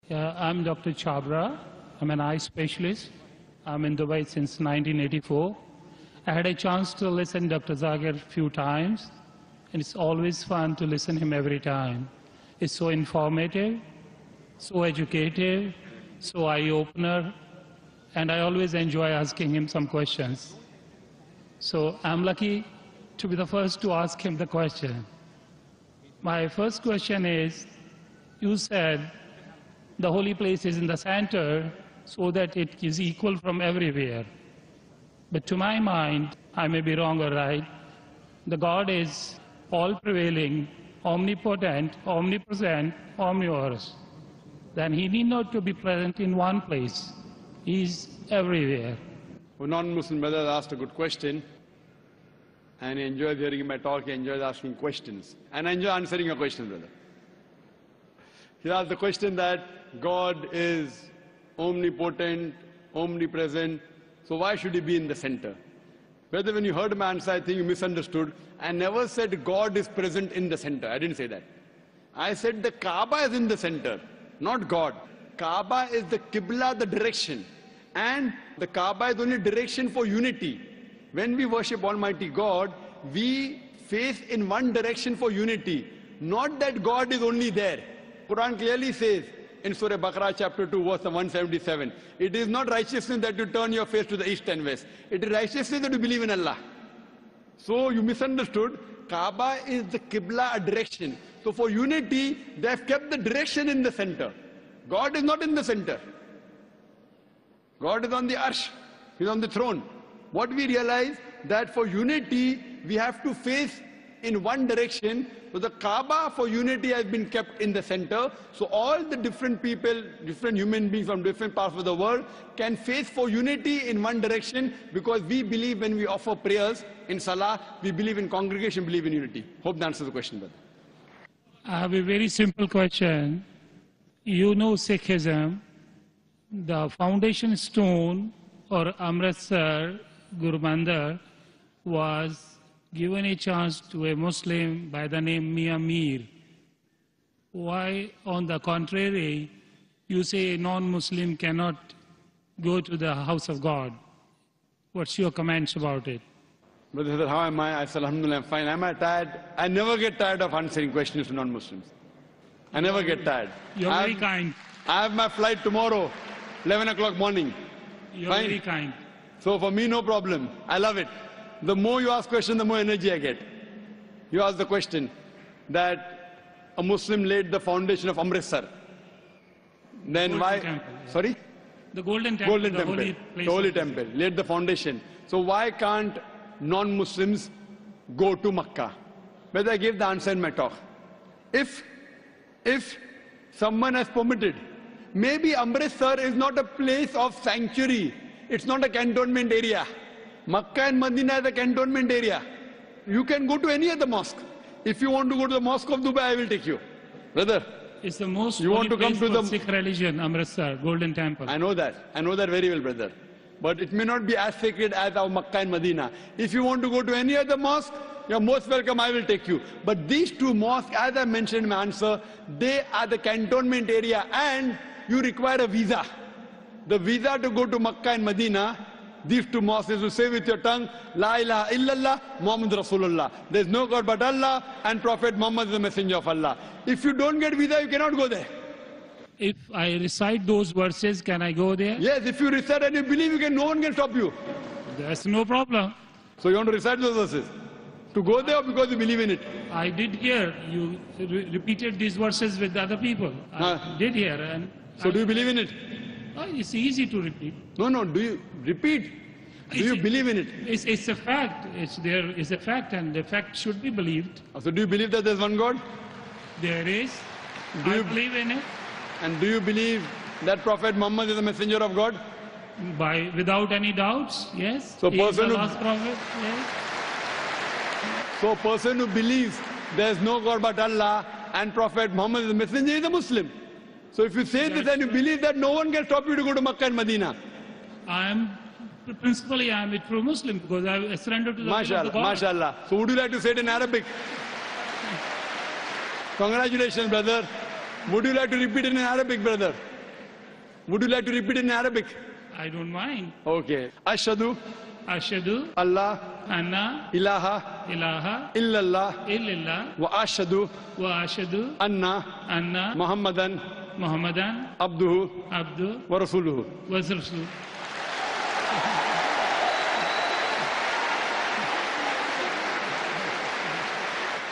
Yeah, I'm Dr. Chabra. I'm an eye specialist. I'm in Dubai since 1984. I had a chance to listen to Dr. Zakir a few times, and it's always fun to listen to him every time. It's so informative, so educative, so eye-opener, and I always enjoy asking him some questions. So I'm lucky to be the first to ask him the question. My first question is, you said the holy place is in the center so that it is equal from everywhere. But to my mind, I may be wrong or right, the God is all-prevailing, omnipotent, omnipresent, omnivorous. Then he need not to be present in one place. He is everywhere. A non-Muslim brother asked a good question, and he enjoys hearing my talk, he enjoys asking questions. And I enjoy answering your question, brother. He asked the question that God is omnipotent, omnipresent, so why should he be in the center? Brother, when you heard my answer, I think you misunderstood. I never said God is present in the center. I didn't say that. I said the Kaaba is in the center, not God. Kaaba is the Qibla, the direction. And the Kaaba is only direction for unity. When we worship Almighty God, we face in one direction for unity. Not that God is only there. Quran clearly says in Surah Baqarah chapter 2 verse 177, it is not righteousness that you turn your face to the east and west. It is righteousness that you believe in Allah. So you misunderstood. Kaaba is the Qibla, a direction. So for unity, they have kept the direction in the center. God is not in the center. God is on the arsh. He is on the throne. What we realize that for unity, we have to face in one direction. So the Kaaba for unity has been kept in the center. So all the different people, different human beings from different parts of the world can face for unity in one direction, because we believe when we offer prayers in Salah, we believe in congregation, believe in unity. Hope that answers the question, brother. I have a very simple question. You know Sikhism, the foundation stone or Amritsar Guru Mandir was given a chance to a Muslim by the name Mia Mir. Why, on the contrary, you say a non-Muslim cannot go to the house of God? What's your comments about it? Brother, how am I? I said, Alhamdulillah, I'm fine. Am I tired? I never get tired of answering questions to non-Muslims. I never get tired. You're very kind. I have my flight tomorrow, 11 o'clock morning. You're very kind. So for me, no problem. I love it. The more you ask questions, the more energy I get. You ask the question that a Muslim laid the foundation of Amritsar. Then why? Temple, yeah. Sorry? The Golden Temple. Golden Temple. The Holy Temple. Laid the foundation. So why can't non-Muslims go to Makkah? Whether I gave the answer in my talk. If someone has permitted, maybe Amritsar is not a place of sanctuary. It's not a cantonment area. Makkah and Medina is a cantonment area. You can go to any other mosque. If you want to go to the mosque of Dubai, I will take you. Brother, it's the most you want to come to the Sikh religion, Amritsar, Golden Temple. I know that. I know that very well, brother. But it may not be as sacred as our Makkah and Medina. If you want to go to any other mosque, you're most welcome, I will take you. But these two mosques, as I mentioned in my answer, they are the cantonment area, and you require a visa. The visa to go to Makkah and Medina, these two mosques, is to say with your tongue, La ilaha illallah, Muhammad Rasulullah. There is no God but Allah, and Prophet Muhammad is the messenger of Allah. If you don't get visa, you cannot go there. If I recite those verses, can I go there? Yes, if you recite and you believe, no one can stop you. That's no problem. So you want to recite those verses? To go there, or because you believe in it? I did hear you repeated these verses with other people. I did hear. And so do you believe in it? It's easy to repeat. No, do you repeat? Do you believe in it? It's a fact. It's a fact, and the fact should be believed. So do you believe that there's one God? There is. I believe in it. And do you believe that Prophet Muhammad is the messenger of God? Without any doubts, yes. So he is the last prophet, yes. So a person who believes there's no God but Allah and Prophet Muhammad is the messenger is a Muslim. So if you say this and you believe that, no one can stop you to go to Makkah and Medina. Principally, I am a true Muslim because I surrendered to the will of the God. MashaAllah. So would you like to say it in Arabic? Congratulations, brother. Would you like to repeat it in Arabic, brother? Would you like to repeat in Arabic? I don't mind. Okay. Ashhadu Ashhadu Allah anna ilaha ilaha illallah illallah wa ashhadu wa ashhadu anna anna Muhammadan Muhammadan abduhu abdu wa rasuluhu. wa rasul.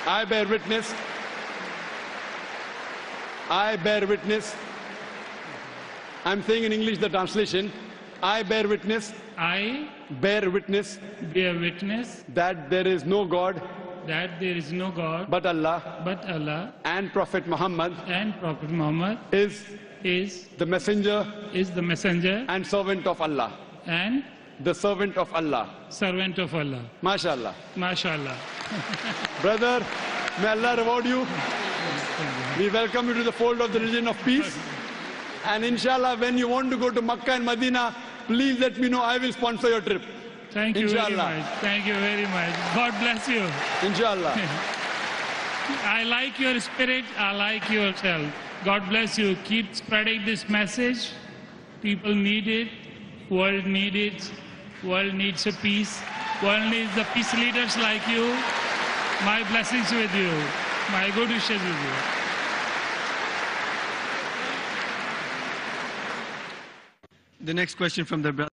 I bear witness. I bear witness. I'm saying in English the translation. I bear witness. I Bear witness bear witness that there is no God that there is no God but Allah, but Allah, and Prophet Muhammad and Prophet Muhammad is is the messenger the messenger and servant of Allah. and The servant of Allah. servant of Allah. MashaAllah. MashaAllah. Brother, may Allah reward you. We welcome you to the fold of the religion of peace. And inshallah, when you want to go to Makkah and Medina, please let me know. I will sponsor your trip. Thank you very Inshallah. much. Thank you very much. God bless you. Inshallah. I like your spirit. I like yourself. God bless you. Keep spreading this message. People need it. World needs it. World needs a peace. World needs the peace leaders like you. My blessings with you. My good wishes with you. The next question from the brother.